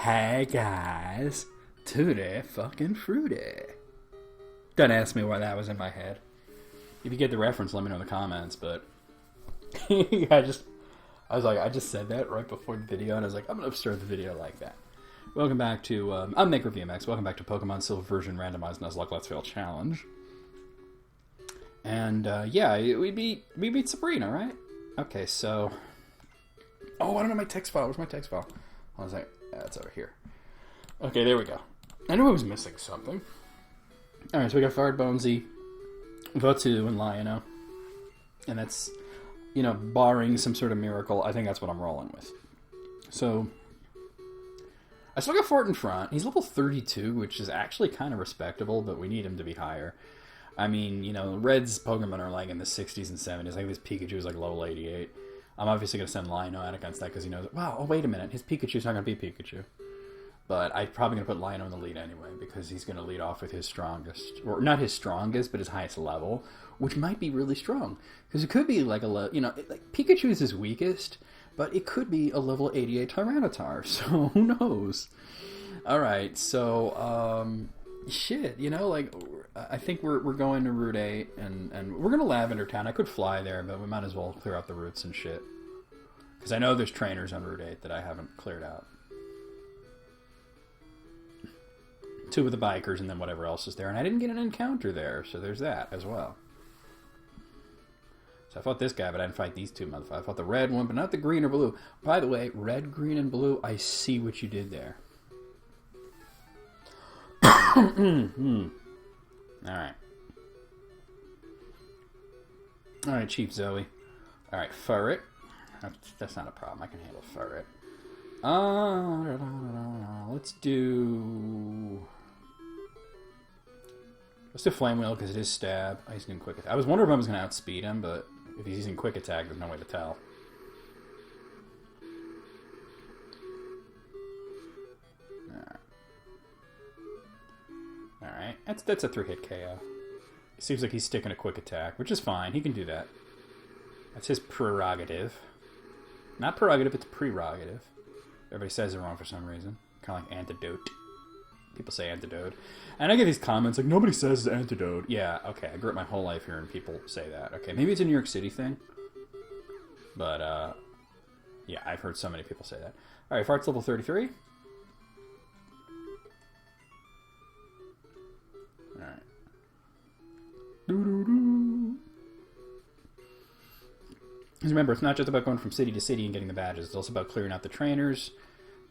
Hey guys, tutti fucking fruity. Don't ask me why that was in my head. If you get the reference, let me know in the comments. But I just said that right before the video, and I was like, I'm gonna start the video like that. Welcome back to I'm Maker VMX. Welcome back to Pokemon Silver version randomized Nuzlocke Let's Fail challenge. And yeah, we beat Sabrina, right? Okay, so I don't know my text file. Where's my text file? I was like, it's over here. Okay, there we go. I knew I was missing something. Alright, so we got Fired Bonesy, Votu, and Lion-O. And that's, barring some sort of miracle, I think that's what I'm rolling with. So, I still got Fort in front. He's level 32, which is actually kind of respectable, but we need him to be higher. I mean, Red's Pokemon are like in the 60s and 70s. I think this Pikachu is like level 88. I'm obviously going to send Lion-O out against that because he knows, wait a minute, his Pikachu's not going to be Pikachu. But I'm probably going to put Lion-O in the lead anyway because he's going to lead off with his strongest, or not his strongest, but his highest level, which might be really strong. Because it could be like Pikachu is his weakest, but it could be a level 88 Tyranitar, so who knows? Alright, so, I think we're going to Route 8, and we're going to Lavender Town. I could fly there, but we might as well clear out the routes and shit. Because I know there's trainers on Route 8 that I haven't cleared out. 2 with the bikers, and then whatever else is there. And I didn't get an encounter there, so there's that as well. So I fought this guy, but I didn't fight these 2 motherfuckers. I fought the red one, but not the green or blue. By the way, red, green, and blue, I see what you did there. Alright. Alright, Chief Zoe. Alright, Furret. That's not a problem. I can handle Furret. Let's do Flame Wheel because it is stab. Oh, he's doing quick attack. I was wondering if I was going to outspeed him, but if he's using quick attack, there's no way to tell. Alright. That's a 3-hit KO. It seems like he's sticking a quick attack, which is fine. He can do that. That's his prerogative. Not prerogative, it's prerogative. Everybody says it wrong for some reason. Kind of like antidote. People say antidote. And I get these comments like, nobody says antidote. Yeah, okay, I grew up my whole life here and people say that. Okay, maybe it's a New York City thing. But, yeah, I've heard so many people say that. Alright, Fart's level 33. Alright. Because remember, it's not just about going from city to city and getting the badges. It's also about clearing out the trainers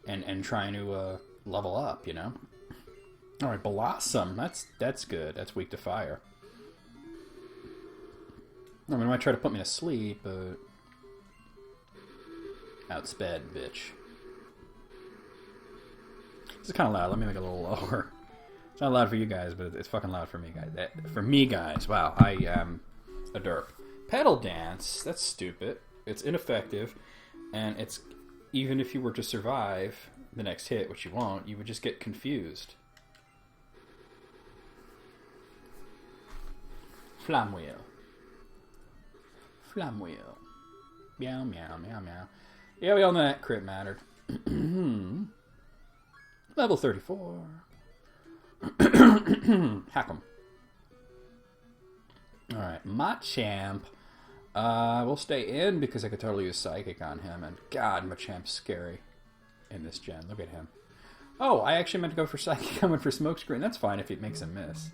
and trying to level up, Alright, Blossom. That's good. That's weak to fire. I mean, it might try to put me to sleep, but outsped, bitch. This is kind of loud. Let me make it a little lower. It's not loud for you guys, but it's fucking loud for me, guys. For me, guys. Wow, I am a derp. Pedal Dance. That's stupid. It's ineffective, and it's even if you were to survive the next hit, which you won't, you would just get confused. Flam Wheel. Flam Wheel. Meow, meow, meow, meow. Yeah, we all know that crit mattered. Level 34. Hack 'em. Alright, Machamp. We'll stay in because I could totally use Psychic on him. And God, Machamp's scary in this gen. Look at him. Oh, I actually meant to go for Psychic. I went for Smokescreen. That's fine if it makes him miss.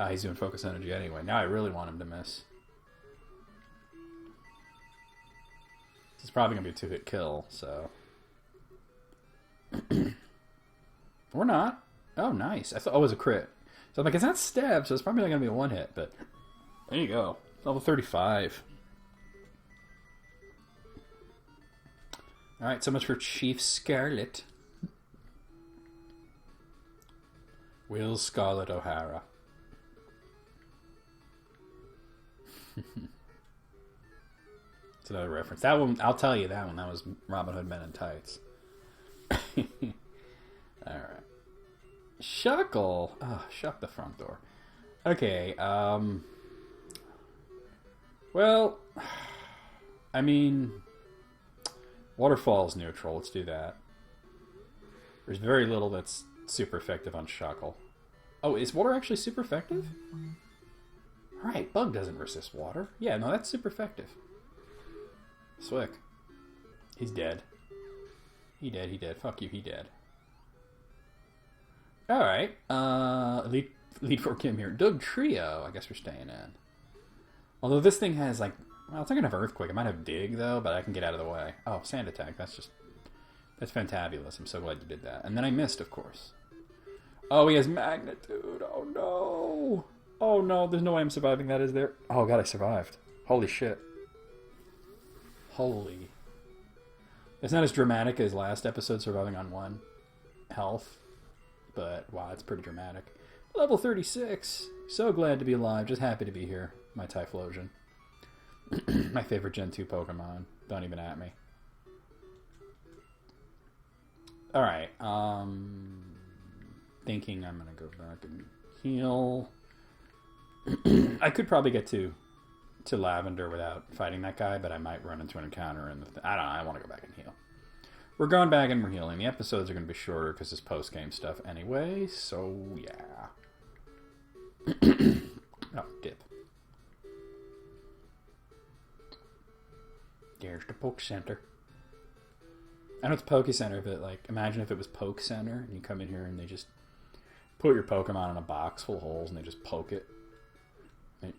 He's doing Focus Energy anyway. Now I really want him to miss. This is probably going to be a 2-hit kill, so... Or not. Oh, nice. I thought it was a crit. So I'm like, it's not stab, so it's probably not going to be a 1-hit, but... There you go. Level 35. Alright, so much for Chief Scarlet. Will Scarlet O'Hara. It's another reference. That one, I'll tell you that one. That was Robin Hood Men in Tights. Alright. Shuckle. Oh, shut the front door. Okay, well, I mean, Waterfall's neutral. Let's do that. There's very little that's super effective on Shuckle. Oh, is water actually super effective? Alright, Bug doesn't resist water. Yeah, no, that's super effective. Swick. He's dead. He dead. Fuck you, he dead. Alright, Elite Four Kim here. Doug Trio, I guess we're staying in. Although this thing has, like, well, it's not going to have Earthquake. It might have Dig, though, but I can get out of the way. Oh, Sand Attack. That's fantabulous. I'm so glad you did that. And then I missed, of course. Oh, he has Magnitude. Oh, no. Oh, no. There's no way I'm surviving that, is there? Oh, God, I survived. Holy shit. Holy. It's not as dramatic as last episode, surviving on 1 health. But, wow, it's pretty dramatic. Level 36. So glad to be alive. Just happy to be here. My Typhlosion. My favorite Gen 2 Pokemon. Don't even at me. Alright, thinking I'm gonna go back and heal. I could probably get to Lavender without fighting that guy, but I might run into an encounter and I don't know, I want to go back and heal. We're going back and we're healing. The episodes are going to be shorter because it's post-game stuff anyway, so yeah. Oh, dip. There's the Poke Center. I know it's Poke Center, but like, imagine if it was Poke Center and you come in here and they just put your Pokemon in a box full of holes and they just poke it. They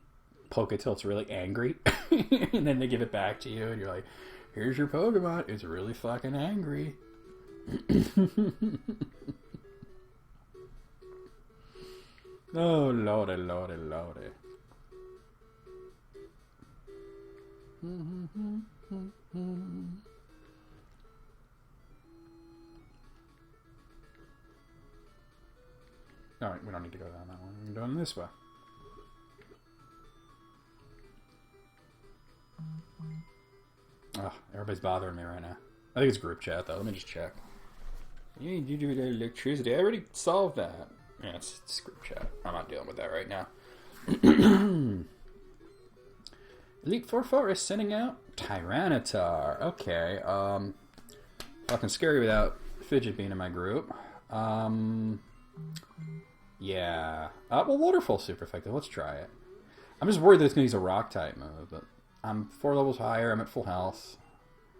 poke it till it's really angry. And then they give it back to you and you're like, here's your Pokemon. It's really fucking angry. Oh, lordy, lordy, lordy. Alright, we don't need to go down that one. We're going this way. Oh, everybody's bothering me right now. I think it's group chat, though. Let me just check. Yeah, you do electricity. I already solved that. Yeah, it's group chat. I'm not dealing with that right now. Elite Four Forest sending out Tyranitar. Okay, fucking scary without Fidget being in my group. Yeah. Well, Waterfall's super effective. Let's try it. I'm just worried that it's going to use a Rock-type move, but I'm 4 levels higher. I'm at full health.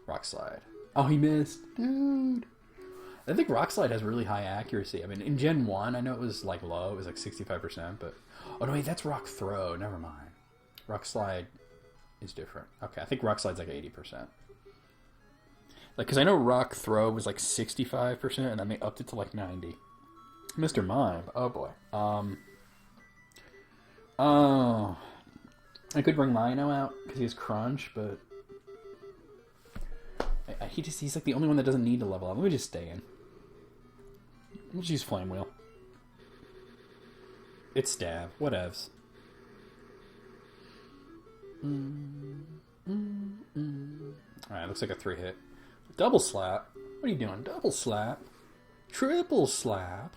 Rock Slide. Oh, he missed. Dude. I think Rock Slide has really high accuracy. I mean, in Gen 1, I know it was, like, low. It was, like, 65%, but... Oh, no, wait, that's Rock Throw. Never mind. Rock Slide is different. Okay, I think Rock Slide's, like, 80%. Like, because I know Rock Throw was, like, 65%, and then they upped it to, like, 90%. Mr. Mime. Oh, boy. Oh. I could bring Lino out, because he has Crunch, but... He's like the only one that doesn't need to level up. Let me just stay in. Let's use Flame Wheel. It's Stab. Whatevs. Alright, looks like a 3-hit. Double Slap? What are you doing? Double Slap? Triple Slap?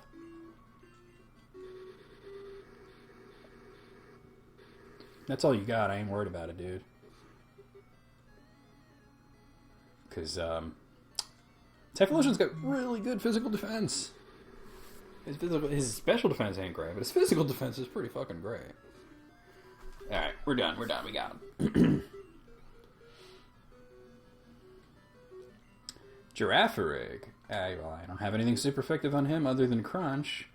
That's all you got. I ain't worried about it, dude. Because Typhlosion's got really good physical defense. His special defense ain't great, but his physical defense is pretty fucking great. Alright, we're done. We got him. Girafarig. Well, I don't have anything super effective on him other than Crunch.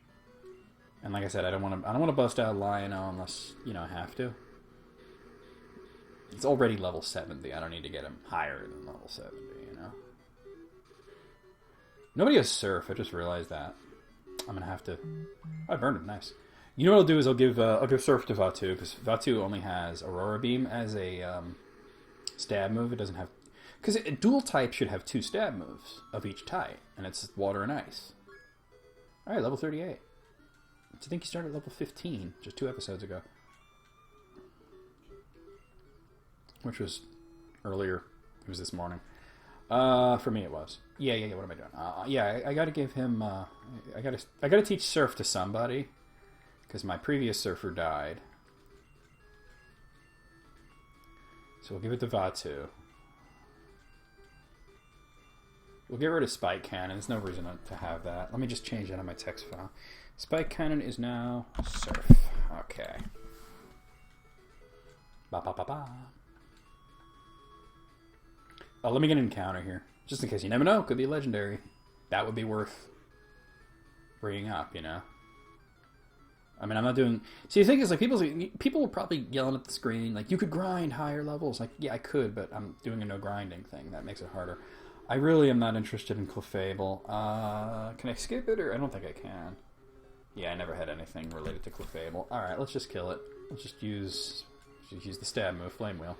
And like I said, I don't want to bust out Lionel unless, I have to. It's already level 70. I don't need to get him higher than level 70, Nobody has Surf. I just realized that. I'm going to have to... Oh, I burned him. Nice. You know what I'll do is I'll give Surf to Vatu, because Vatu only has Aurora Beam as a stab move. It doesn't have... Because dual type should have 2 stab moves of each type, and it's water and ice. Alright, level 38. I think he started at level 15 just 2 episodes ago. Which was earlier. It was this morning. For me it was. Yeah, what am I doing? I gotta give him, I gotta teach Surf to somebody. Because my previous Surfer died. So we'll give it to Vatu. We'll get rid of Spike Cannon. There's no reason to have that. Let me just change that on my text file. Spike Cannon is now Surf. Okay. Ba ba ba ba. Oh, let me get an encounter here. Just in case. You never know. Could be legendary. That would be worth bringing up, you know? I mean, I'm not doing... See, the thing is, like, people were probably yelling at the screen, like, you could grind higher levels. Like, yeah, I could, but I'm doing a no grinding thing. That makes it harder. I really am not interested in Clefable. Can I skip it, or... I don't think I can. Yeah, I never had anything related to Clefable. Alright, let's just kill it. Let's just use the stab move, Flame Wheel.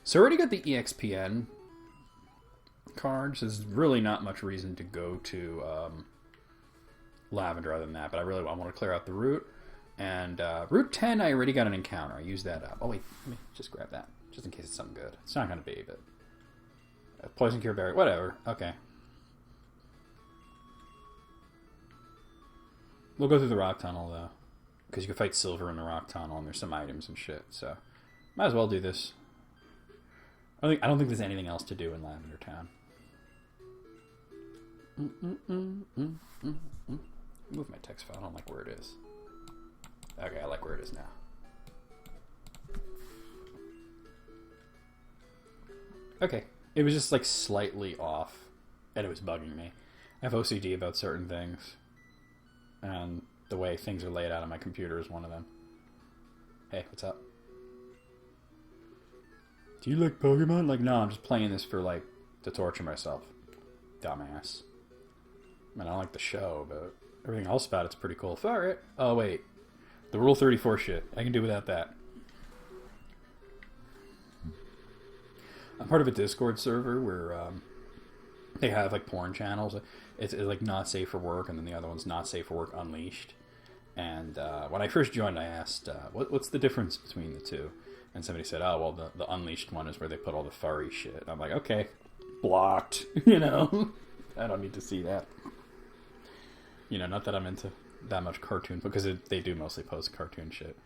So I already got the EXPN cards. There's really not much reason to go to Lavender other than that, but I want to clear out the route. And Route 10, I already got an encounter. I used that up. Oh wait, let me just grab that, just in case it's something good. It's not going to be, but Poison Cure Berry, whatever. Okay. We'll go through the rock tunnel though, because you can fight Silver in the rock tunnel, and there's some items and shit. So might as well do this. I don't think there's anything else to do in Lavender Town. Move my text file. I don't like where it is. Okay, I like where it is now. Okay. It was just like slightly off, and it was bugging me. I have OCD about certain things, and the way things are laid out on my computer is one of them. Hey, what's up? Do you like Pokemon? Like, no, I'm just playing this for, like, to torture myself. Dumbass. I mean, I don't like the show, but everything else about it's pretty cool. Alright. Oh, wait. The Rule 34 shit. I can do without that. I'm part of a Discord server where they have, like, porn channels. It's like, not safe for work, and then the other one's not safe for work unleashed. And when I first joined, I asked, what's the difference between the two? And somebody said, oh, well, the unleashed one is where they put all the furry shit. I'm like, okay, blocked, you know? I don't need to see that. You know, not that I'm into that much cartoon, because they do mostly post cartoon shit.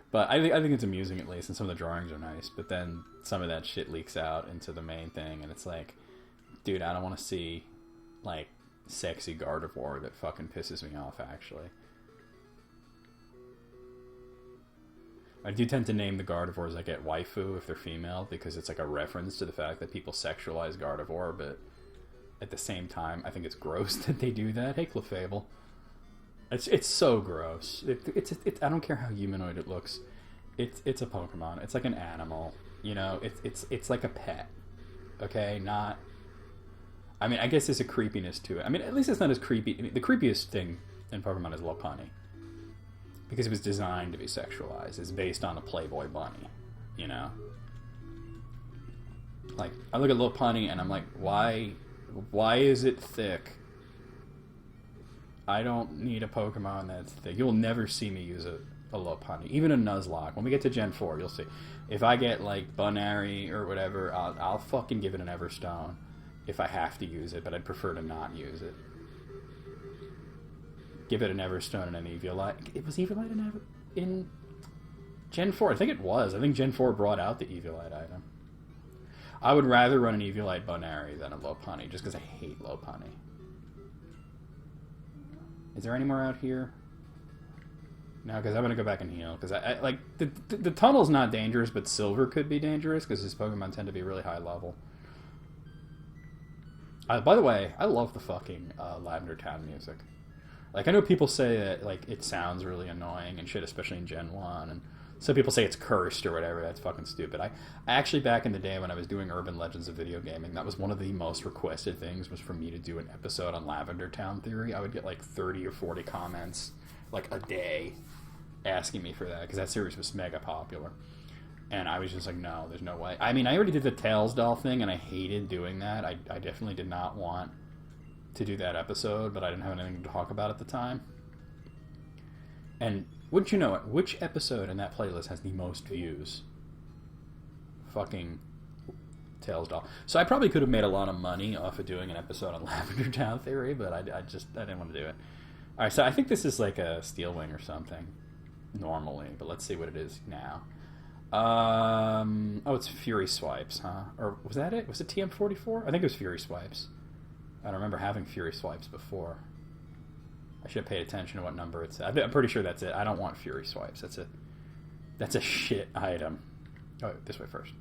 But I think it's amusing, at least, and some of the drawings are nice. But then some of that shit leaks out into the main thing, and it's like, dude, I don't want to see, like, sexy Gardevoir that fucking pisses me off, actually. I do tend to name the Gardevoirs I get waifu if they're female, because it's like a reference to the fact that people sexualize Gardevoir, but at the same time, I think it's gross that they do that. Hey, Clefable. It's so gross. I don't care how humanoid it looks. It's a Pokemon. It's like an animal. You know, it's like a pet. Okay, not... I mean, I guess there's a creepiness to it. I mean, at least it's not as creepy. I mean, the creepiest thing in Pokemon is Lopunny, because it was designed to be sexualized. It's based on a Playboy bunny, you know? Like, I look at Lopunny and I'm like, why is it thick? I don't need a Pokemon that's thick. You'll never see me use a Lopunny. Even a Nuzlocke. When we get to Gen 4, you'll see. If I get, like, Bunary or whatever, I'll fucking give it an Everstone if I have to use it, but I'd prefer to not use it. Give it an Everstone and an Eviolite. It was Eviolite in Gen 4. I think it was. I think Gen 4 brought out the Eviolite item. I would rather run an Eviolite Bunary than a Lopunny, just because I hate Lopunny. Is there any more out here? No, because I'm going to go back and heal. Because I like the tunnel's not dangerous, but Silver could be dangerous, because his Pokemon tend to be really high level. By the way, I love the fucking Lavender Town music. Like, I know people say that, like, it sounds really annoying and shit, especially in Gen 1, and some people say it's cursed or whatever. That's fucking stupid. I actually, back in the day when I was doing Urban Legends of Video Gaming, that was one of the most requested things, was for me to do an episode on Lavender Town Theory. I would get, like, 30 or 40 comments, like, a day asking me for that, because that series was mega popular. And I was just like, no, there's no way. I mean, I already did the Tails doll thing, and I hated doing that. I definitely did not want to do that episode, but I didn't have anything to talk about at the time. And wouldn't you know it, which episode in that playlist has the most views? Fucking Tails doll. So I probably could have made a lot of money off of doing an episode on Lavender Town Theory, but I didn't want to do it. Alright, so I think this is like a Steel Wing or something. normally, but let's see what it is now. Oh, it's Fury Swipes, huh? Or was that it? Was it TM44? I think it was Fury Swipes. I don't remember having Fury Swipes before. I should have paid attention to what number it's at. I'm pretty sure that's it. I don't want Fury Swipes. That's a shit item. Oh, this way first.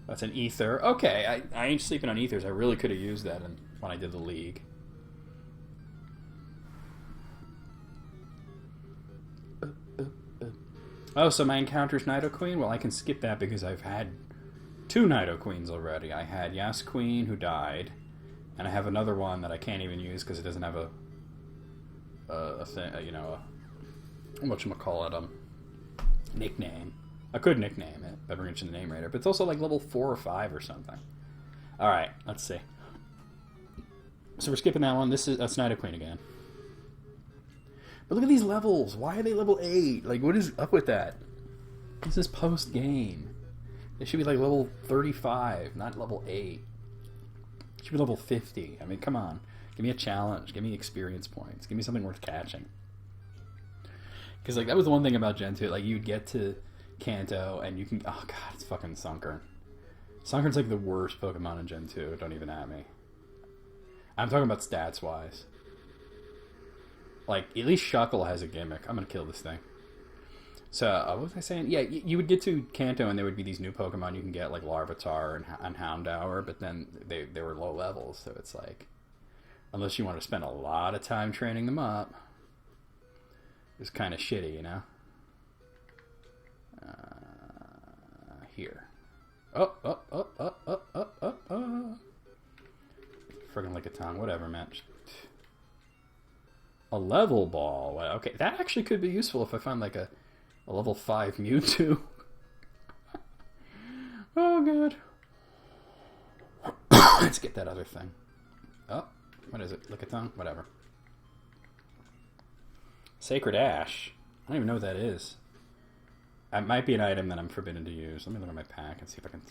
That's an ether. Okay, I ain't sleeping on ethers. I really could have used that when I did the league. Oh, so my encounter's Nidoqueen? Well, I can skip that because I've had 2 Nidoqueens already. I had Yasqueen, who died, and I have another one that I can't even use because it doesn't have a thing, whatchamacallit, nickname. I could nickname it by bringing it to the name raider, but it's also like level 4 or 5 or something. Alright, let's see. So we're skipping that one. That's Nidoqueen again. But look at these levels. Why are they level 8? Like, what is up with that? This is post-game. They should be like level 35, not level 8. It should be level 50. I mean, come on. Give me a challenge. Give me experience points. Give me something worth catching. Because, like, that was the one thing about Gen 2. Like, you'd get to Kanto, and you can... Oh, God, it's fucking Sunkern. Sunkern's, like, the worst Pokemon in Gen 2. Don't even at me. I'm talking about stats-wise. Like, at least Shuckle has a gimmick. I'm gonna kill this thing. So, what was I saying? Yeah, you would get to Kanto, and there would be these new Pokemon you can get, like Larvitar and Houndour, but then they were low levels, so it's like... Unless you want to spend a lot of time training them up, it's kind of shitty, you know? Here. Oh. Friggin' like a tongue. Whatever, man. A level ball. Well, okay, that actually could be useful if I find like a level 5 Mewtwo. Oh, good. Let's get that other thing. Oh, what is it? Lickitung? Whatever. Sacred Ash. I don't even know what that is. It might be an item that I'm forbidden to use. Let me look at my pack and see if I can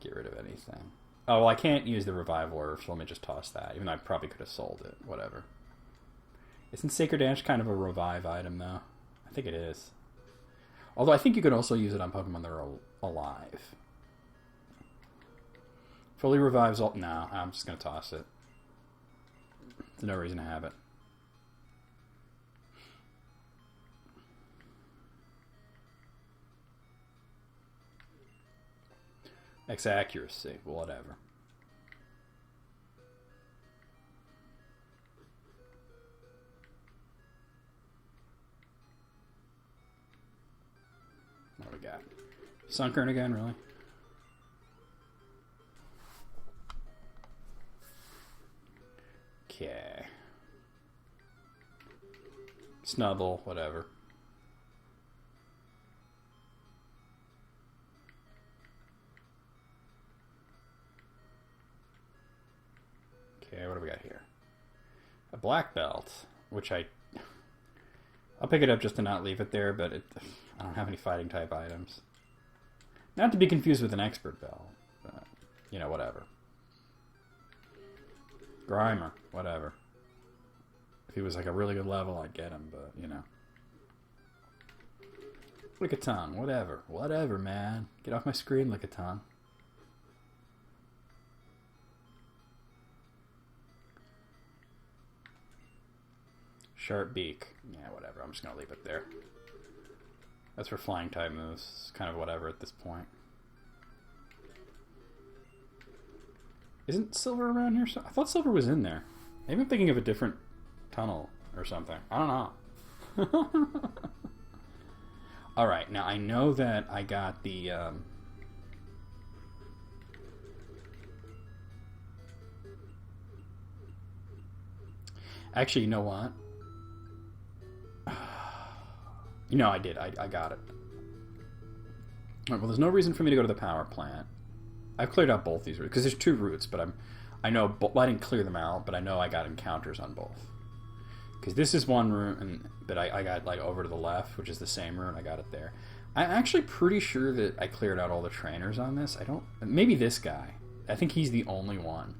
get rid of anything. Oh, well, I can't use the Revival Herb, so let me just toss that. Even though I probably could have sold it. Whatever. Isn't Sacred Ash kind of a revive item, though? I think it is. Although I think you could also use it on Pokemon that are alive. Fully revives all... No, I'm just going to toss it. There's no reason to have it. X accuracy, whatever. What do we got? Sunkern again, really? Okay. Snubble, whatever. Okay, what do we got here? A black belt, which I'll pick it up just to not leave it there, but I don't have any fighting type items. Not to be confused with an expert belt, but, you know, whatever. Grimer, whatever. If he was like a really good level, I'd get him, but, you know. Lickitung, whatever. Whatever, man. Get off my screen, Lickitung. Sharp Beak. Yeah, whatever. I'm just going to leave it there. That's for flying type moves. It's kind of whatever at this point. Isn't Silver around here? I thought Silver was in there. Maybe I'm thinking of a different tunnel or something. I don't know. Alright, now I know that I got the... Actually, you know what? You know, I did. I got it. All right, well, there's no reason for me to go to the power plant. I've cleared out both these routes, because there's 2 routes, but I know... Well, I didn't clear them out, but I know I got encounters on both. Because this is one route, but I got, like, over to the left, which is the same route, I got it there. I'm actually pretty sure that I cleared out all the trainers on this. I don't... Maybe this guy. I think he's the only one.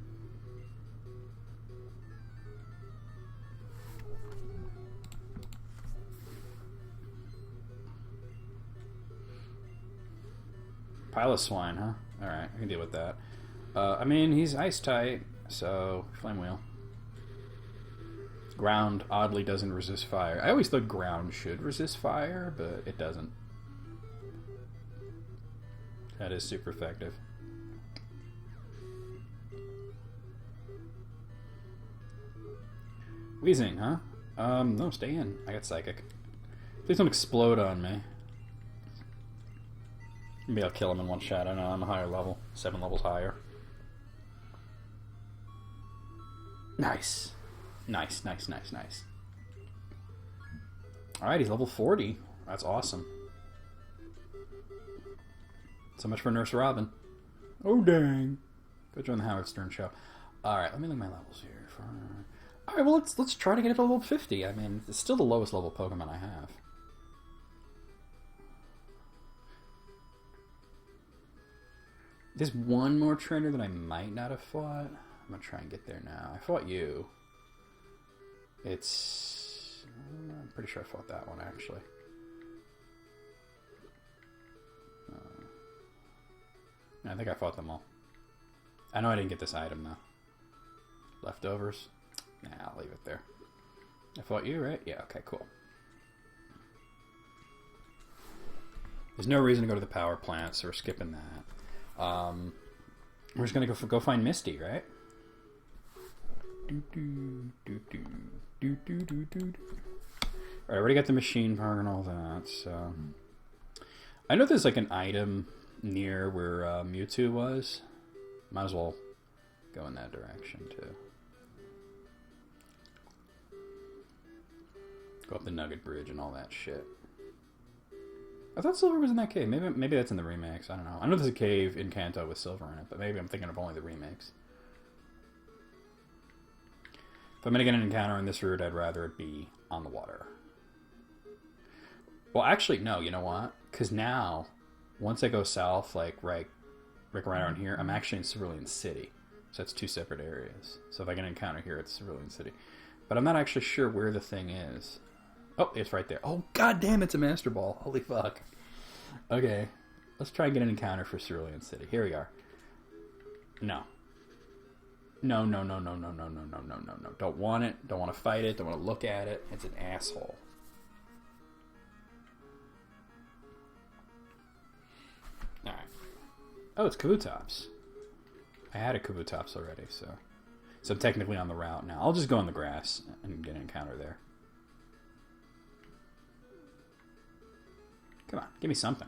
Pile of swine, huh? Alright, I can deal with that. I mean, he's ice type, so Flame Wheel. Ground oddly doesn't resist fire. I always thought ground should resist fire, but it doesn't. That is super effective. Wheezing, huh? No, stay in. I got Psychic. Please don't explode on me. Maybe I'll kill him in one shot. I know I'm a higher level. 7 levels higher. Nice. Nice, nice, nice, nice. Alright, he's level 40. That's awesome. So much for Nurse Robin. Oh, dang. Go join the Howard Stern show. Alright, let me look at my levels here. Alright, well, let's try to get it to level 50. I mean, it's still the lowest level Pokemon I have. There's one more trainer that I might not have fought. I'm going to try and get there now. I fought you. I'm pretty sure I fought that one, actually. I think I fought them all. I know I didn't get this item, though. Leftovers? Nah, I'll leave it there. I fought you, right? Yeah, okay, cool. There's no reason to go to the power plant, so we're skipping that. We're just going to go find Misty, right? Alright, I already got the machine part and all that, so... I know there's like an item near where Mewtwo was. Might as well go in that direction, too. Go up the Nugget Bridge and all that shit. I thought Silver was in that cave. Maybe that's in the remakes. I don't know. I know there's a cave in Kanto with Silver in it, but maybe I'm thinking of only the remakes. If I'm going to get an encounter in this route, I'd rather it be on the water. Well, actually, no. You know what? Because now, once I go south, like right around here, I'm actually in Cerulean City. So that's 2 separate areas. So if I get an encounter here, it's Cerulean City. But I'm not actually sure where the thing is. Oh, it's right there. Oh, god damn, it's a Master Ball. Holy fuck. Okay. Let's try and get an encounter for Cerulean City. Here we are. No. No, no, no, no, no, no, no, no, no, no, no. Don't want it. Don't want to fight it. Don't want to look at it. It's an asshole. Alright. Oh, it's Kabutops. I had a Kabutops already, so I'm technically on the route now. I'll just go in the grass and get an encounter there. Come on, give me something.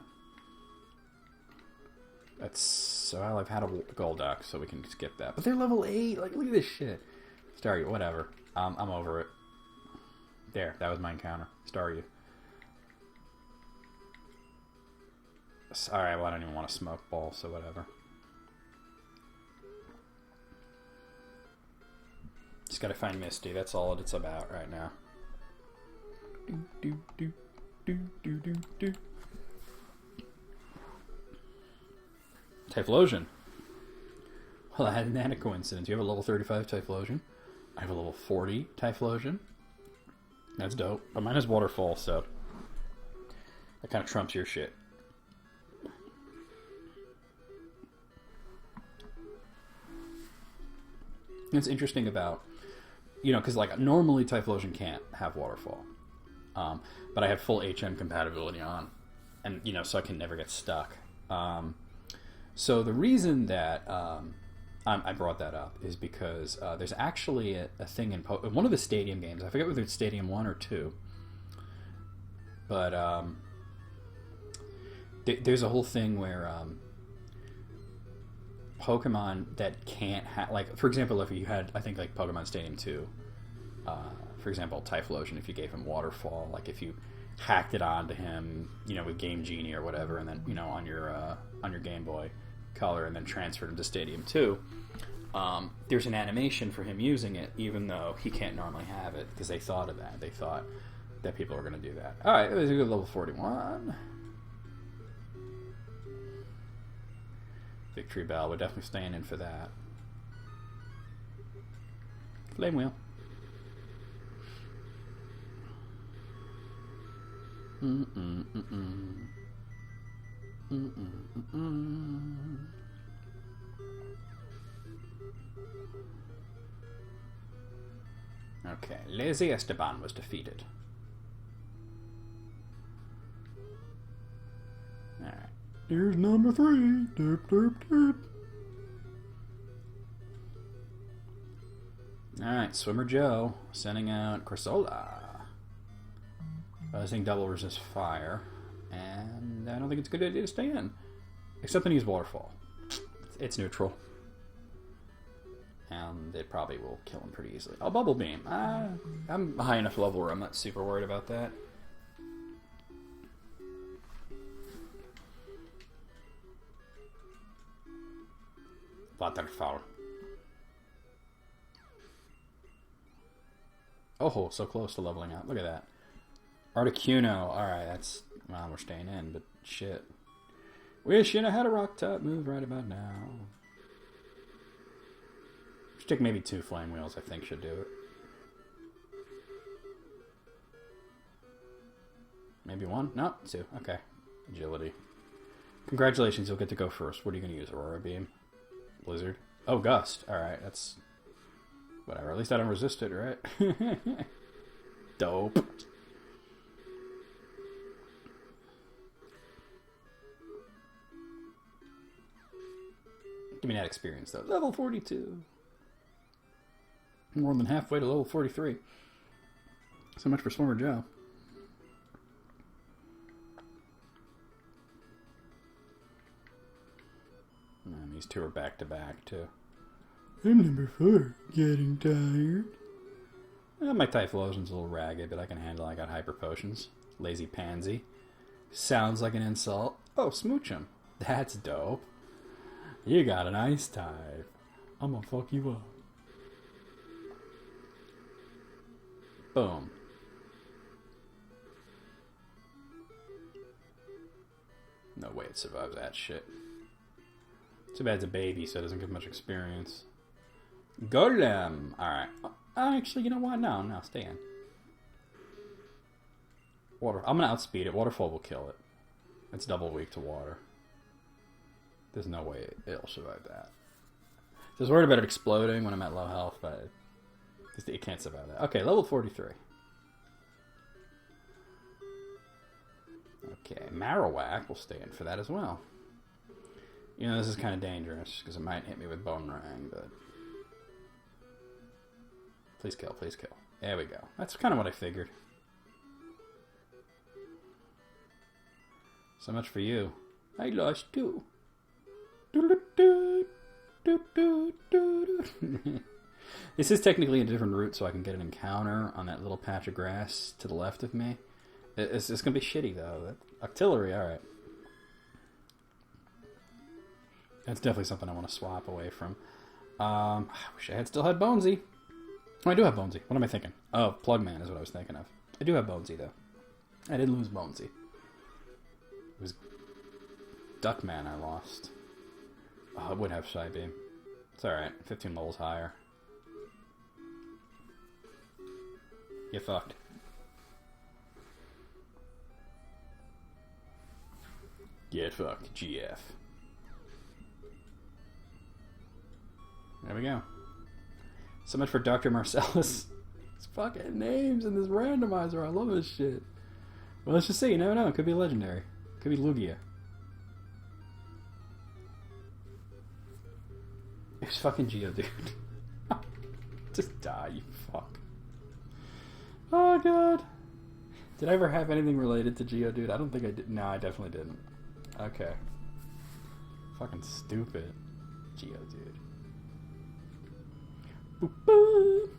So I've had a Golduck, so we can skip that. But they're level 8. Like, look at this shit. Staryu, whatever. I'm over it. There, that was my encounter. Staryu. Alright, well, I don't even want a Smoke Ball, so whatever. Just gotta find Misty. That's all it's about right now. Typhlosion. Well, I had a coincidence. You have a level 35 Typhlosion. I have a level 40 Typhlosion. That's dope. But mine is Waterfall, so that kind of trumps your shit. It's interesting about, because like normally Typhlosion can't have Waterfall. But I have full HM compatibility on. And, so I can never get stuck. So the reason that I brought that up is because there's actually a thing in one of the Stadium games. I forget whether it's Stadium 1 or 2. But there's a whole thing where Pokemon that can't have... Like, for example, if you had, I think, like Pokemon Stadium 2, for example, Typhlosion, if you gave him Waterfall, like if you hacked it onto him, with Game Genie or whatever, and then, on your Game Boy Color, and then transferred him to Stadium 2, there's an animation for him using it, even though he can't normally have it, because they thought of that. They thought that people were going to do that. Alright, it was a good level 41. Victory Bell, we're definitely staying in for that. Flame Wheel. Okay, Lazy Esteban was defeated. Alright. Here's number 3. Derp, derp, derp. Alright, Swimmer Joe sending out Corsola. I think double resist fire. And I don't think it's a good idea to stay in. Except that he's Waterfall. It's neutral. And it probably will kill him pretty easily. Oh, Bubble Beam. I'm high enough level where I'm not super worried about that. Waterfall. Oh, so close to leveling up. Look at that. Articuno. Alright, that's... Well, we're staying in, but shit. Wishing I had a rock top move right about now. Stick maybe 2 flame wheels, I think, should do it. Maybe 1? No, 2. Okay. Agility. Congratulations, you'll get to go first. What are you going to use? Aurora Beam? Blizzard? Oh, Gust. Alright, that's... Whatever. At least I don't resist it, right? Dope. Give me that experience, though. Level 42. More than halfway to level 43. So much for Swimmer Joe. And these 2 are back to back, too. I'm number 4. Getting tired. Well, my Typhlosion's a little ragged, but I can handle it. I got Hyper Potions. Lazy Pansy. Sounds like an insult. Oh, smooch him. That's dope. You got an Ice type. I'm gonna fuck you up. Boom. No way it survives that shit. Too bad it's a baby, so it doesn't get much experience. Golem! Alright. Actually, you know what? No, stay in. Water. I'm gonna outspeed it. Waterfall will kill it. It's double weak to water. There's no way it'll survive that. I was worried about it exploding when I'm at low health, but it can't survive that. Okay, level 43. Okay, Marowak will stay in for that as well. You know, this is kind of dangerous, because it might hit me with Bone Ring, but... Please kill, please kill. There we go. That's kind of what I figured. So much for you. I lost 2. This is technically a different route, so I can get an encounter on that little patch of grass to the left of me. It's going to be shitty, though. Artillery, alright. That's definitely something I want to swap away from. I wish I still had Bonesy. Oh, I do have Bonesy. What am I thinking? Oh, Plugman is what I was thinking of. I do have Bonesy, though. I did lose Bonesy. It was Duckman I lost. Oh, I would have Shy Beam. It's alright. 15 levels higher. Get fucked. Get fucked. GF. There we go. So much for Dr. Marcellus. His fucking names in this randomizer. I love this shit. Well, let's just see. You never know. It could be legendary. It could be Lugia. It's fucking Geodude. Just die, you fuck. Oh, God. Did I ever have anything related to Geodude? I don't think I did. No, I definitely didn't. Okay. Fucking stupid. Geodude. Boop, boop.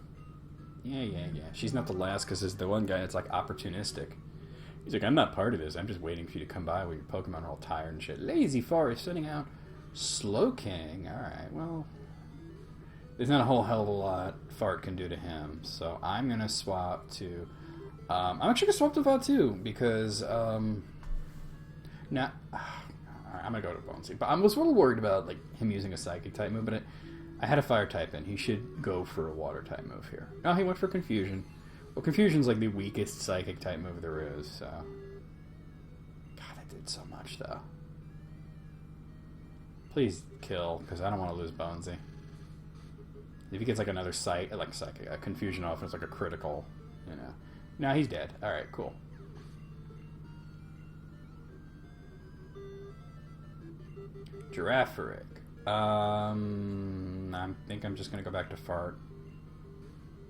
Yeah. She's not the last, because there's the one guy that's like opportunistic. He's like, I'm not part of this. I'm just waiting for you to come by when your Pokemon are all tired and shit. Lazy Forest sending out Slowking. Alright, well, there's not a whole hell of a lot Fart can do to him. So I'm going to swap to... I'm actually going to swap to Vatu, because... I'm going to go to Bonesy. But I was a little worried about like him using a Psychic type move, but I had a Fire type in. He should go for a Water type move here. No, he went for Confusion. Well, Confusion's like the weakest Psychic type move there is, so... God, that did so much, though. Please kill, because I don't want to lose Bonesy. If he gets like another sight, like psychic, a confusion off, it's like a critical, you know. Nah, he's dead. Alright, cool. Giraffaric. I think I'm just going to go back to Fart.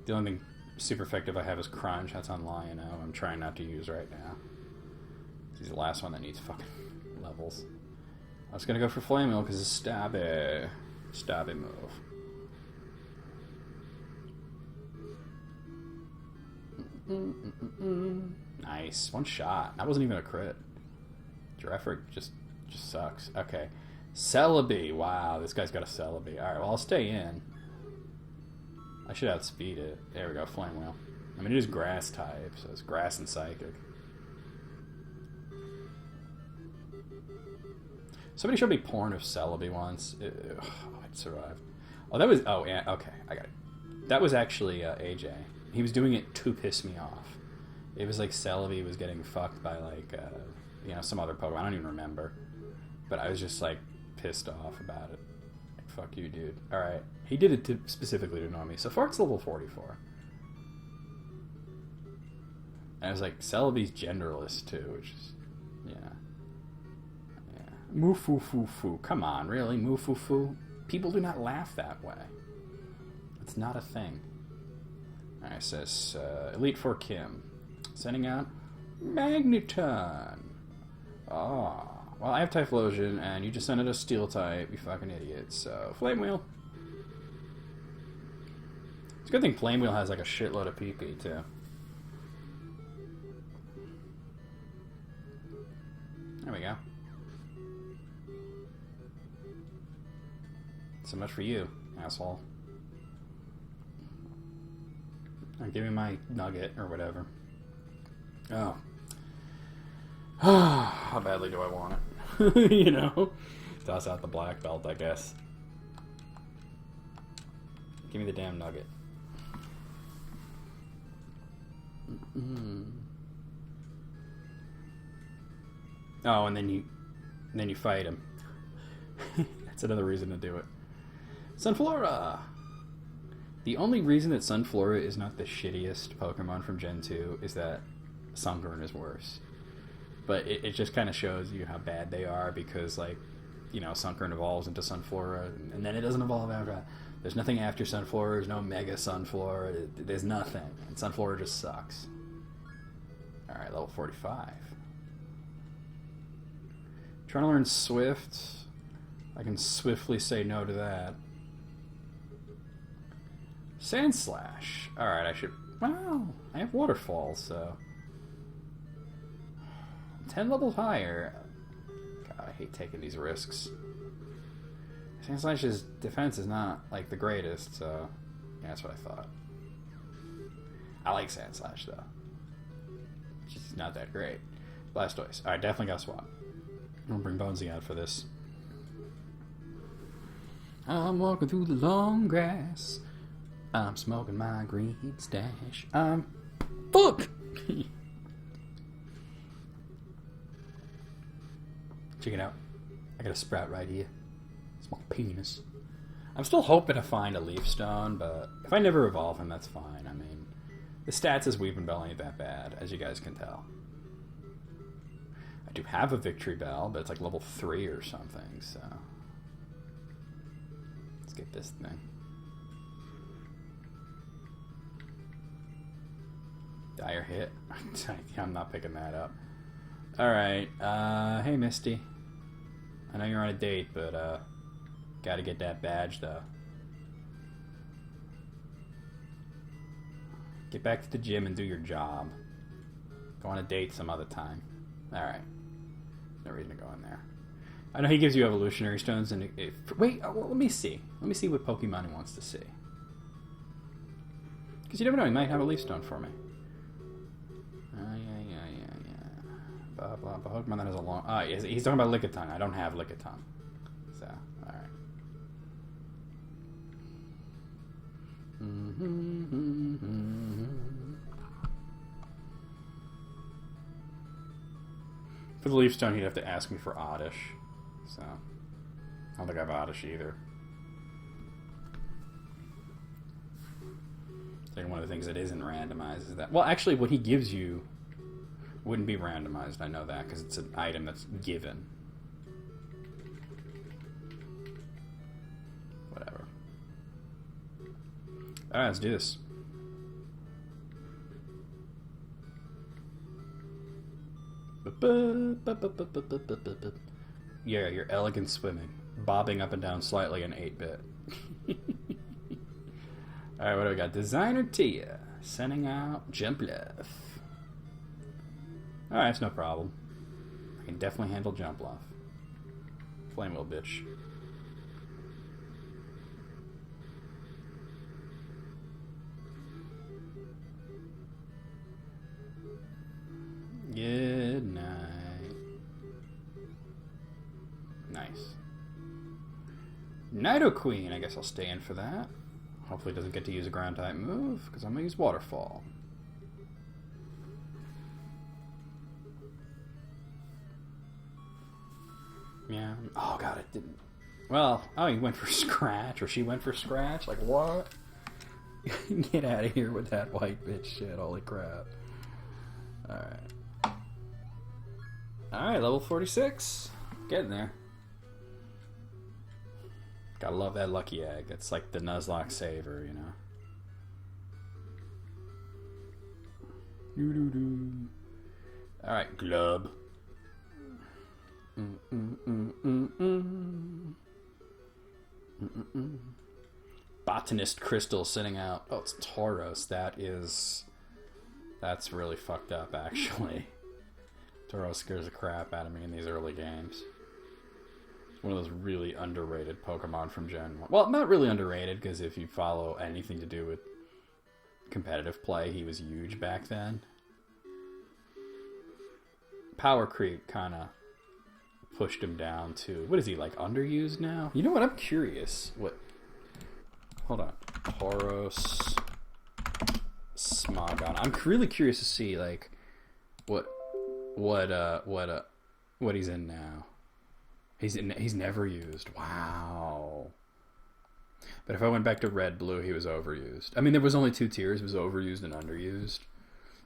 The only thing super effective I have is Crunch. That's on Lion-O. I'm trying not to use right now. He's the last one that needs fucking levels. I was going to go for Flame Wheel because it's stabby. Stabby move. Nice. One shot. That wasn't even a crit. Giraffaric just sucks. Okay. Celebi. Wow, this guy's got a Celebi. Alright, well, I'll stay in. I should outspeed it. There we go, Flame Wheel. I mean, it is grass type, so it's grass and psychic. Somebody showed me porn of Celebi once. I'd survived. Oh, that was... Oh, yeah, okay, I got it. That was actually AJ. He was doing it to piss me off. It was like Celebi was getting fucked by, like, you know, some other Pokemon. I don't even remember. But I was just, like, pissed off about it. Like, fuck you, dude. Alright. He did it specifically to annoy me. So Fart's level 44. And I was like, Celebi's genderless, too, which is... Yeah. Yeah. Moo-foo-foo-foo. Come on, really? Moo-foo-foo? People do not laugh that way. It's not a thing. Alright, it says, Elite Four Kim. Sending out Magneton. Oh. Well, I have Typhlosion, and you just sent it a Steel type, you fucking idiot. So, Flame Wheel. It's a good thing Flame Wheel has like a shitload of PP, too. There we go. So much for you, asshole. Now give me my nugget, or whatever. Oh. How badly do I want it? You know? Toss out the black belt, I guess. Give me the damn nugget. Oh, and then you fight him. That's another reason to do it. Sunflora! The only reason that Sunflora is not the shittiest Pokemon from Gen 2 is that Sunkern is worse. But it just kind of shows you how bad they are because, like, you know, Sunkern evolves into Sunflora, and then it doesn't evolve after that. There's nothing after Sunflora. There's no Mega Sunflora. There's nothing. And Sunflora just sucks. Alright, level 45. Trying to learn Swift. I can swiftly say no to that. Sandslash. Alright, I should... Well, I have Waterfall, so... 10 levels higher. God, I hate taking these risks. Sandslash's defense is not, like, the greatest, so... Yeah, that's what I thought. I like Sandslash, though. It's just not that great. Blastoise. Alright, definitely got swap. I'm gonna bring Bonesy out for this. I'm walking through the long grass. I'm smoking my green stash. Fuck! Check it out. I got a sprout right here. It's my penis. I'm still hoping to find a Leaf Stone, but if I never evolve him, that's fine. I mean, the stats as Weeping Bell ain't that bad, as you guys can tell. I do have a Victory Bell, but it's like level 3 or something, so... Let's get this thing. Dire hit. I'm not picking that up. Alright, hey Misty. I know you're on a date, but, gotta get that badge, though. Get back to the gym and do your job. Go on a date some other time. Alright. No reason to go in there. I know he gives you evolutionary stones, and wait, well, let me see. Let me see what Pokemon he wants to see. Because you never know, he might have a Leaf Stone for me. Yeah. Blah, blah, blah. Pokemon that has a long... Ah, he's talking about Lickitung. I don't have Lickitung. So, alright. For the Leaf Stone, he'd have to ask me for Oddish. So, I don't think I have Oddish either. I think one of the things that isn't randomized is that... Well, actually, what he gives you wouldn't be randomized. I know that, because it's an item that's given. Whatever. Alright, let's do this. Yeah, you're elegant swimming. Bobbing up and down slightly in 8-bit. Alright, what do we got? Designer Tia. Sending out jump left. Alright, it's no problem. I can definitely handle jump left. Flame wheel, bitch. Good night. Nice. Nido Queen. I guess I'll stay in for that. Hopefully it doesn't get to use a ground type move, because I'm going to use Waterfall. Yeah. Oh, God, it didn't. Well, oh, he went for Scratch, or she went for Scratch? Like, what? Get out of here with that white bitch shit. Holy crap. Alright. Alright, level 46. Getting there. Gotta love that lucky egg. It's like the Nuzlocke saver, you know. Doo-doo-doo. Alright, Glub. Botanist Crystal sitting out. Oh, it's Tauros. That's really fucked up, actually. Tauros scares the crap out of me in these early games. One of those really underrated Pokemon from Gen 1. Well, not really underrated, because if you follow anything to do with competitive play, he was huge back then. Power Creep kind of pushed him down to... What is he, like, underused now? You know what? I'm curious. What... Hold on. Tauros... Smogon. I'm really curious to see, like, what he's in now. He's never used. Wow. But if I went back to Red Blue, he was overused. I mean, there was only 2 tiers. It was overused and underused.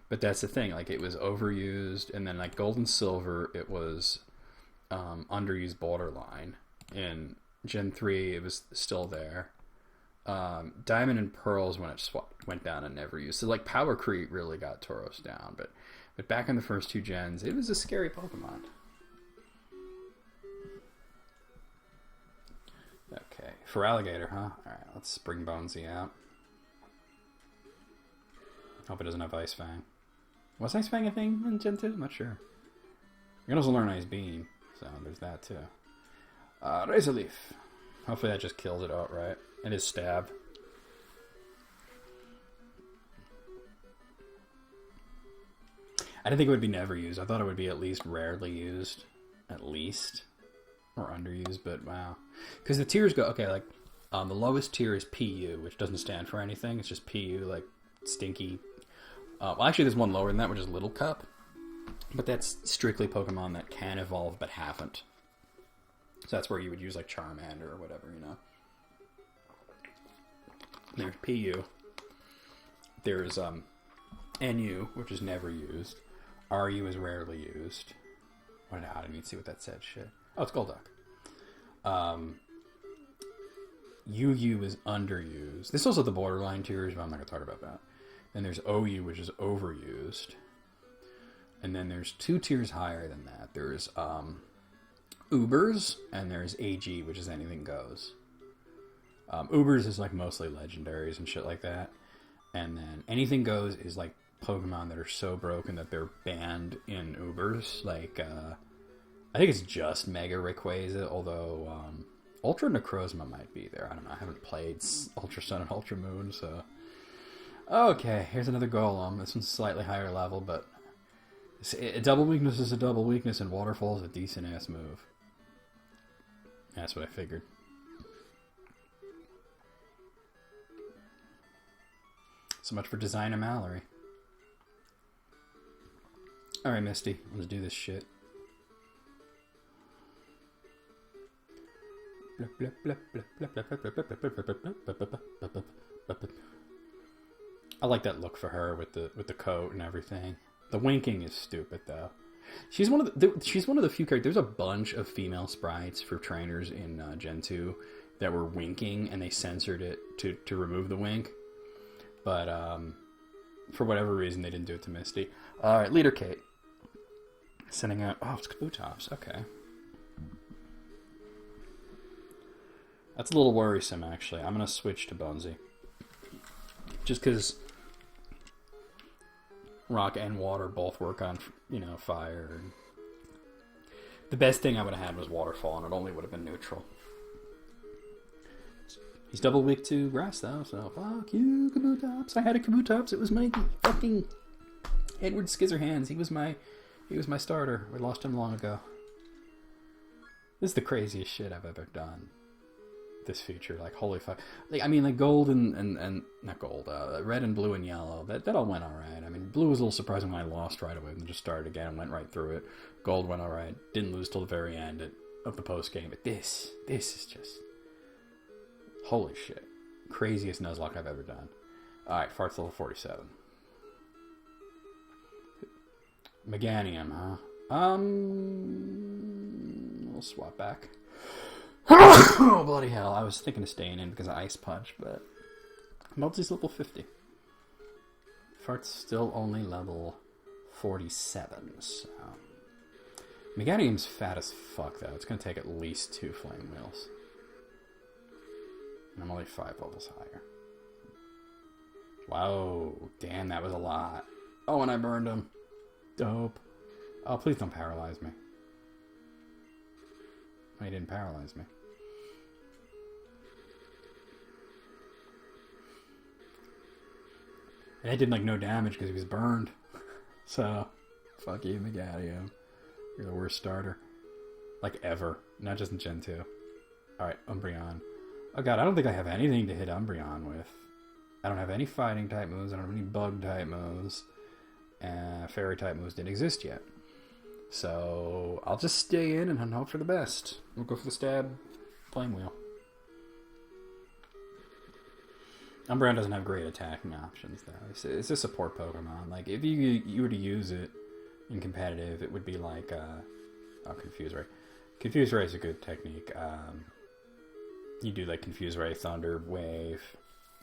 But that's the thing. Like, it was overused, and then like Gold and Silver, it was underused borderline. In Gen 3, it was still there. Diamond and Pearls, when it went down and never used. So like Power Creep really got Tauros down. But back in the first 2 gens, it was a scary Pokemon. Okay, for Alligator, huh? Alright, let's bring Bonesy out. Hope it doesn't have Ice Fang. Was Ice Fang a thing in Gen 2? I'm not sure. You can also learn Ice Beam, so there's that too. Razor Leaf. Hopefully that just kills it outright. It is Stab. I didn't think it would be never used. I thought it would be at least rarely used. At least. Or underused, but wow. Because the tiers go, okay, like, the lowest tier is PU, which doesn't stand for anything. It's just PU, like, stinky. Well, actually, there's one lower than that, which is Little Cup. But that's strictly Pokemon that can evolve, but haven't. So that's where you would use, like, Charmander or whatever, you know. There's PU. There's, NU, which is never used. RU is rarely used. I didn't even see what that said, shit. Oh, it's Golduck. UU is underused. This is also the borderline tiers, but I'm not going to talk about that. Then there's OU, which is overused. And then there's 2 tiers higher than that. There's Ubers, and there's AG, which is anything goes. Ubers is like mostly legendaries and shit like that. And then anything goes is like Pokemon that are so broken that they're banned in Ubers. Like, I think it's just Mega Rayquaza, although Ultra Necrozma might be there. I don't know. I haven't played Ultra Sun and Ultra Moon, so... Okay, here's another Golem. This one's slightly higher level, but... A double weakness is a double weakness, and Waterfall is a decent-ass move. That's what I figured. So much for Designer Mallory. Alright, Misty. Let's do this shit. I like that look for her with the coat and everything. The winking is stupid though. She's one of the few characters. There's a bunch of female sprites for trainers in Gen 2 that were winking, and they censored it to remove the wink. But for whatever reason, they didn't do it to Misty. All right, Leader Kate. Sending out... Oh, it's Kabutops. Okay. That's a little worrisome, actually. I'm going to switch to Bonesy. Just because rock and water both work on, fire. And the best thing I would have had was Waterfall, and it only would have been neutral. He's double weak to grass, though, so fuck you, Kabutops. I had a Kabutops. It was my fucking Edward Scissorhands. He was my starter. We lost him long ago. This is the craziest shit I've ever done. This feature, like, holy fuck. Like gold and not gold, red and blue and yellow, that all went alright. I mean, blue was a little surprising when I lost right away and just started again and went right through it. Gold went alright. Didn't lose till the very end of the post game. But this is just... Holy shit. Craziest Nuzlocke I've ever done. Alright, Fart's level 47. Meganium, huh? We'll swap back. Oh, bloody hell. I was thinking of staying in because of Ice Punch, but... Melty's level 50. Fart's still only level 47, so... Meganium's fat as fuck, though. It's going to take at least 2 Flame Wheels. And I'm only 5 levels higher. Wow. Damn, that was a lot. Oh, and I burned him. Dope. Oh, please don't paralyze me. Oh, he didn't paralyze me. And I did, no damage because he was burned. So, fuck you, Meganium. You're the worst starter. Ever. Not just in Gen 2. Alright, Umbreon. Oh god, I don't think I have anything to hit Umbreon with. I don't have any fighting type moves. I don't have any bug type moves. Fairy type moves didn't exist yet. So I'll just stay in and hope for the best. We'll go for the stab flame wheel. Umbreon doesn't have great attacking options though. It's a support Pokemon. If you were to use it in competitive, it would be Confuse Ray. Confuse Ray is a good technique. You do Confuse Ray, Thunder, Wave,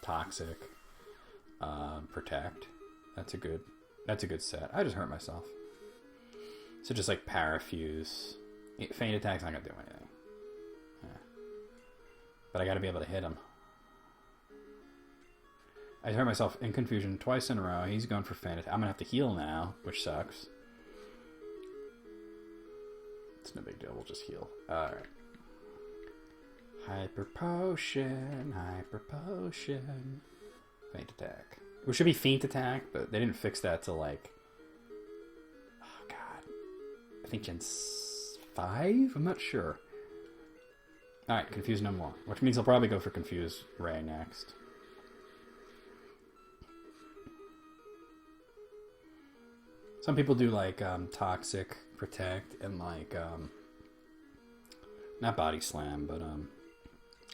Toxic, Protect. That's a good set. I just hurt myself. So just Parafuse. Feint Attack's not gonna do anything. Yeah. But I gotta be able to hit him. I hurt myself in Confusion twice in a row. He's going for Feint Attack. I'm gonna have to heal now, which sucks. It's no big deal, we'll just heal. Alright. Hyper Potion. Feint Attack. It should be Feint Attack, but they didn't fix that till oh god. I think Gen 5? I'm not sure. Alright, Confuse no more. Which means I'll probably go for Confuse Ray next. Some people do Toxic, Protect, and not Body Slam, but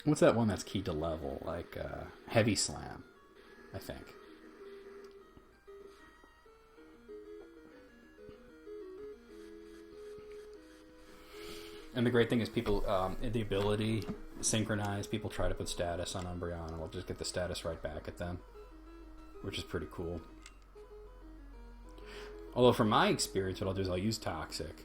what's that one that's keyed to level? Heavy Slam, I think. And the great thing is people, the ability synchronize, people try to put status on Umbreon and we'll just get the status right back at them, which is pretty cool. Although from my experience, what I'll do is I'll use Toxic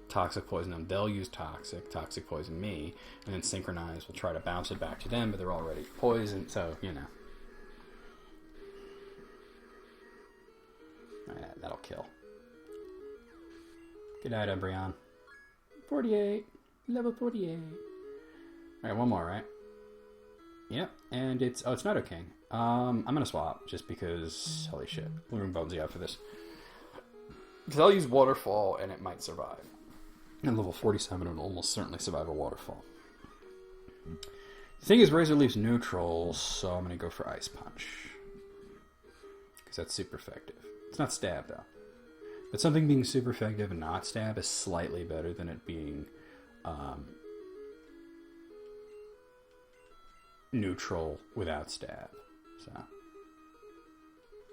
Poison them, they'll use Toxic Poison me, and then Synchronize will try to bounce it back to them, but they're already poisoned, so, Alright, that'll kill. Good night, Umbreon. 48. Level 48. Alright, one more, right? Yep, and it's Nidoking. I'm gonna swap, just because, holy shit, we'll bring Bonesy out for this. Because I'll use Waterfall, and it might survive. And level 47 would almost certainly survive a Waterfall. The thing is, Razor Leaf's neutral, so I'm gonna go for Ice Punch. Because that's super effective. It's not Stab, though. But something being super effective and not Stab is slightly better than it being neutral without stab. So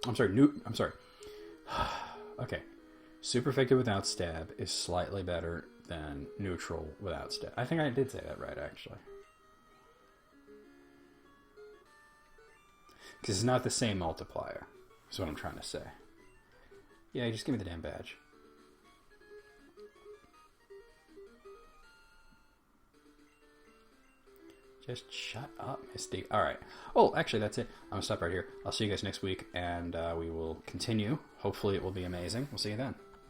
I'm sorry. Okay. Super effective without stab is slightly better than neutral without stab. I think I did say that right, actually. Because it's not the same multiplier, is what I'm trying to say. Yeah, just give me the damn badge. Just shut up, Misty. Alright. Oh, actually, that's it. I'm going to stop right here. I'll see you guys next week, and we will continue. Hopefully it will be amazing. We'll see you then.